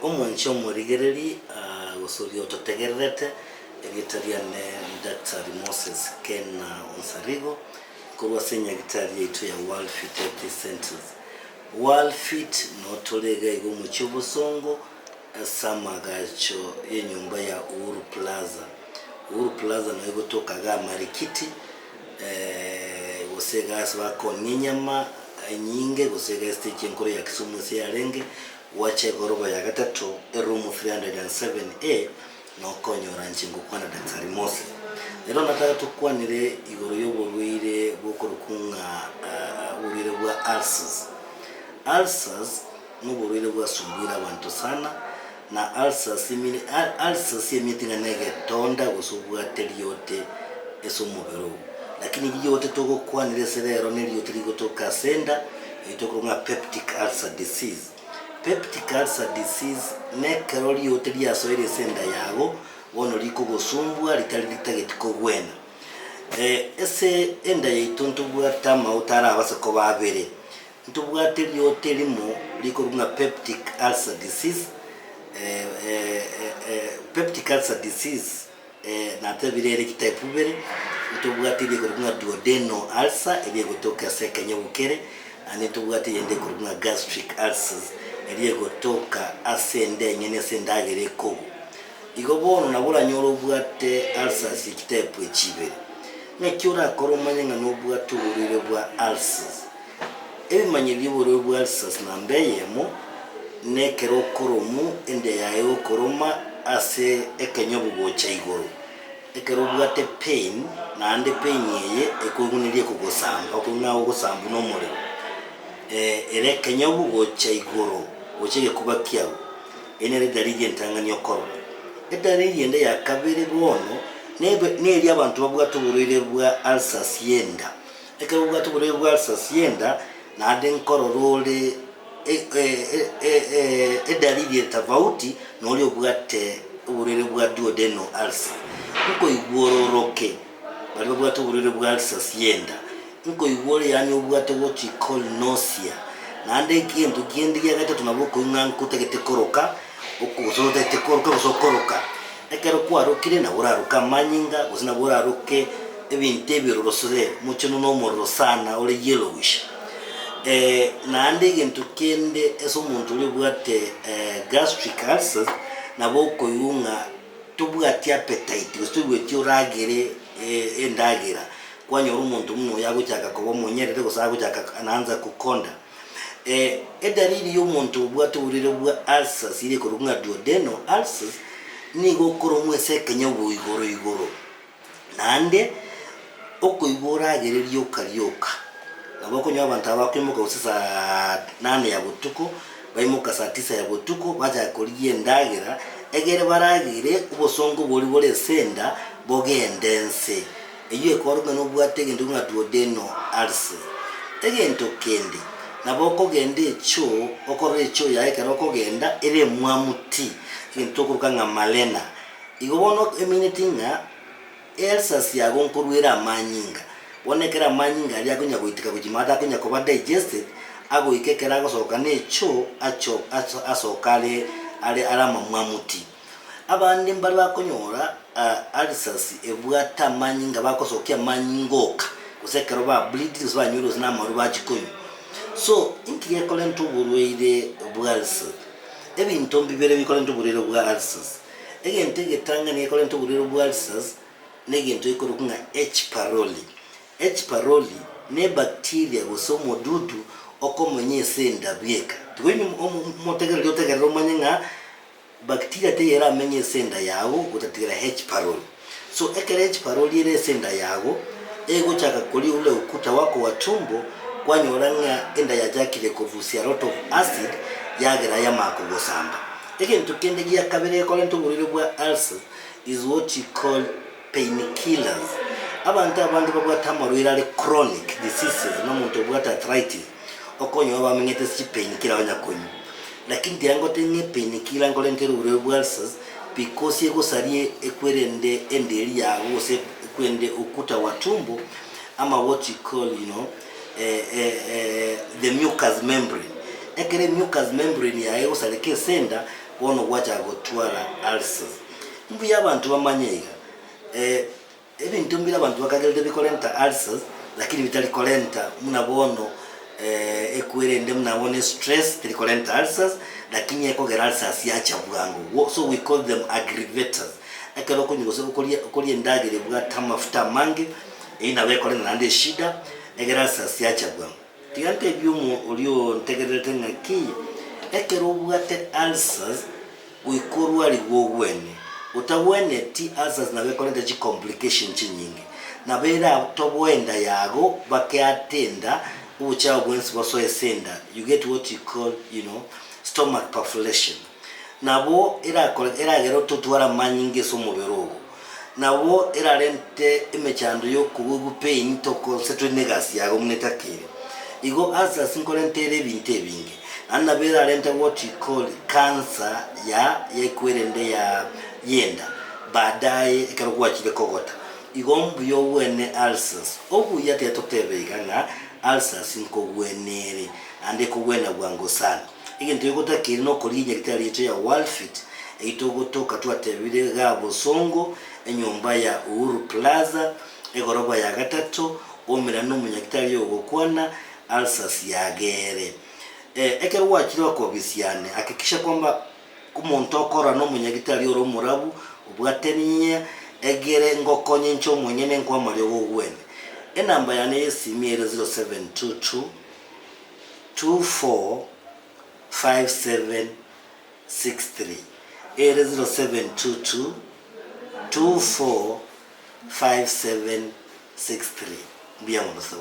Omwanchi omurigereri gusuri ototegererete eritariane Dr. Moses Ken Onsarigo kurwa senyagitari yaitu ya World Fit Health Centers. World Fit notolega igo muchibusongo samagacho yenyumba ya Uhuru Plaza. Uhuru Plaza no igo tokaga marikiti gusega bako n'inyama nyinge gusega stage nkuru ya Kisumu se yarenge wache goroba ya gatatu room 307A no konyora nchingu kwa na Dr. Moses. Rero nataka tukwanire igoro y'uburwire bw'okurukunga uburwire bwa ulcers. Ulcers n'uburwire bwasumbira abantu sana na ulcers yemitinga negetonda gusubwa teriote eso mubero, lakini gije wote toko kwanire serero neliyo tirigo toka senda itokonga peptic ulcer disease. Peptic ulcer disease ne karoli yote ya soire senda yago wono liko gosumbwa litali litagetiko gwena ese enda yitonto bwata mautara abasako babere ntubwate lyote limo liko runga peptic ulcer disease. Peptic ulcer disease na tabirere kitapu bere ntubwate liko runga duodenal ulcer eliye gotoka sekanya bukere ani ntubwate yende kurunga gastric ulcers eliye gotoka asende nyene sendagere kogo igobono nabula nyoro bwate ulcers kitapu echibere nekyora koromanya nga nobwate uburire bwa ulcers ebimanyiri uburire bwa ulcers nambeyemo nekero koromu ende yayo koroma ase ekenyobu bocha igoro ekero bwate pain na ande pain yeye ekugunirie kugosamba okunga ogosamba no more ere kenyobu bocha igoro bochege kubakia enere dalili entanganya okoro edalili ende ya kabiri bono neri abantu babwata uburire bwa ulcers yenda ekero bwata uburire bwa ulcers yenda na ande nkororole edalili tofauti noli obwate uburire bwa duodenal ulcer uko igororoke bali babwata uburire bwa ulcers yenda uko igore yani obwate what you call nausea na ande kintu kindi ya gatatu naboko nkutegete koroka okuzote tekoroka usokoroka ekero kwarukire na uraruka manyinga uzina buraruke ebinte birorosore mucho no mororo sana ole yellowish na ande kintu kende eso muntu uri bwate gastric ulcers naboko yunga tubwati appetite usubweti uragere endagira kwanyora umuntu muno yagucyaka kubo munyerere gusa gucyaka ananza kukonda edalili y'omuntu bwate uburire bwa ulcers iri kurunga duodenal ulcers nigo koromwe sekenya igoro nande okuyibora agereri yokaryoka nabako nyo abantu abakwimuka usisa 8 ya butuko bayimuka saa 9 ya butuko baja koriye ndagira egere baragire ubosongo boli senda bogendense eyiye korunga no bwate gendunga duodenal ulcers egento kende naboko gende cho okore cho yae karoko genda ere mwamuti kintu kurukanga malena igobono eminitinga ulcers yago nkurwira amanyinga wonekera amanyinga ali akonya goitika kujimata akonya kuba digested ago ikekera gosoka necho acho asokale ale alama mwamuti abandi mbali bakonyora ulcers ebwata amanyinga bakosokia manyingoka kusekera ba bleeding zibanyuro zina maruba chikonyo. So inkiye kolento burwire bwa ulcers ebintu mbibere bikolento burwire bwa ulcers egentege tanga ni kolento burwire bwa ulcers negento ikorukunga H pylori. H pylori ne bacteria gosomo dudu okomonye senda byeka twenye motegera lyotegera romanyanga bacteria te yera amenye senda yawo utategera H pylori. So ekere H pylori ere senda yawo ego chaka koli ule ukuta wako wa tumbo kwanyoranga enda yajakire kuvusia lot of acid yagera yamakugosamba egento kende giya kabere kolento burire bwa ulcers is what you call painkillers. Abantu babwata amarwira le chronic diseases no muntu bwata arthritis okonyo bamenyete si painkiller abanyakonyo lakini ndiango tenye painkiller ngolentero burire bwa ulcers because yego sarie ekwerende endeli yawo se kwende ukuta wa tumbo ama what you call the mucous membrane ekere mucous membrane yayo saleke senda bono gwacha gotwara ulcers mbuya abantu bamanyiga ebintu mbira abantu bakagerede bikolenta ulcers lakini bitali kolenta munabono ekwirende munabone stress tilikolenta ulcers lakini ekogera ulcers yacha bwangu, so we call them aggravators. Ekero kunyugoze ukoli endagire bwa tamafuta mangi ina bekolena nande shida egera ulcers yacha bwangu tigante byumu ulio ntegerete ngaki ekero bwate ulcers uikorwa ligwogwene utawene ti ulcers na bekolenta chi complication chinyingi na bera tobwenda yago bakiatenda ucha gwensi baso esenda you get what you call stomach perforation nabo era gero tutwara manyinge so muberogo nabo era rente emechando yo kugugu pain to concentrate negasi yago munetakire igo asa sinkolentere binte bingi anna bera rente what you call cancer ya yekwerende ya yenda baadaye ikaruwa chile kogota igombu yo wene ulcers obu yate totebega na ulcers inko gwenere ande ko gwena bwango sana igento yogota kirino kolinya kitali yetu ya Walfit eitogotoka twatebire gabo songo enyumba ya Uhuru Plaza egoroba ya gatatu omera no munyakitali yogokwana ulcers yagere ekero wachiro ko bisiane akikisha kwamba kumuntu okora no munyakitali oro murabu ubwateniye egere ngokonye ncho mwenyene nkwa malyo gogwene enamba yane yesimi 0722 24 5763 0722 24 5763 bien, on se